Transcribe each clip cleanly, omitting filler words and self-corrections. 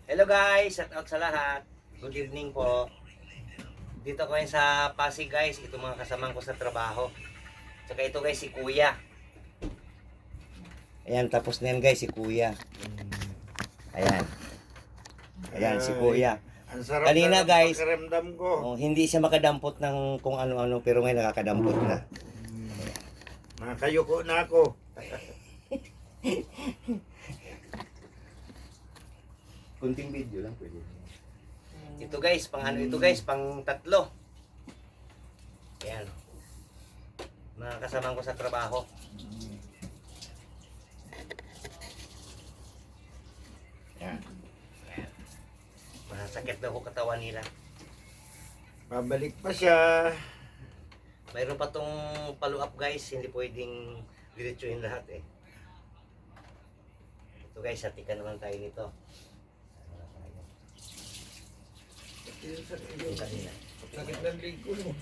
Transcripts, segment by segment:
Hello guys, shout out sa lahat. Good evening po. Dito ko ngayon sa Pasig guys, ito mga kasamang ko sa trabaho. Tsaka ito guys si Kuya. Ayan, tapos na yan guys si Kuya. Ayan. Ayan si Kuya. Ang sarap Kanina, na guys, pakiramdam ko. Oh, hindi siya makadampot ng kung ano-ano pero ngayon nakakadampot na. Nakayuko na ako. Kunting video lang pwede. Ito guys, pang ano ito guys, pang tatlo. Ayan. Mga kasama ko sa trabaho. Ayan. Ayan. Masakit daw ko katawan nila. Pabalik pa siya. Mayroon pa tong follow up guys, hindi pwedeng diretsuhin lahat eh. Ito guys, hatikan naman tayo nito. Sakit ng lingko mo.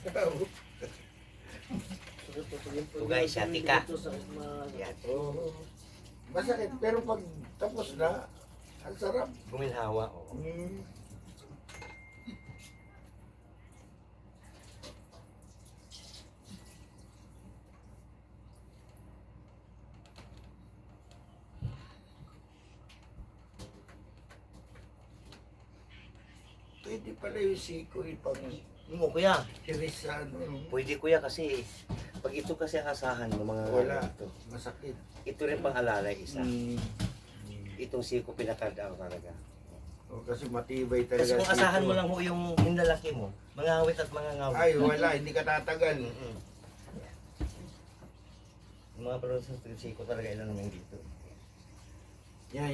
Ito guys, hatika. Yan. Oo. Masakit pero pag tapos na, ang sarap. Guminhawa. Oh. Pwede pala yung sikoy pang Mo kuya, tiris sa ano. pwede kuya kasi pag ito kasi ang asahan mo mga Wala. ito. Masakit. Ito rin pang alalay isa. Mm. Itong siko pinakadaw talaga. O, kasi matibay talaga. Kasi kung asahan siko. mo lang ho yung hinlalaki mo, mga awit at mga ngawit. Ay, wala. Hindi ka tatagal. Mm-mm. Yung mga product sa siko talaga ilan naman dito. Yan,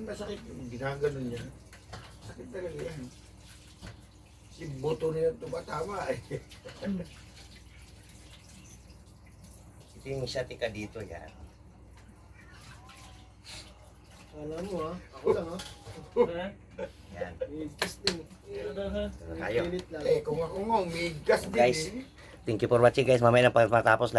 masakit. Yung ginaganon niya. Sakit talaga yan. Si buto niya tumatama eh. Ito yung siyatika dito yan. Alam mo ha, ako lang ha. Yan. Iligtas din. Ito na tayo. Minute lang. Kung ako nga, umigas din Guys, eh. thank you for watching guys. Mamaya na pagkatapos lahat.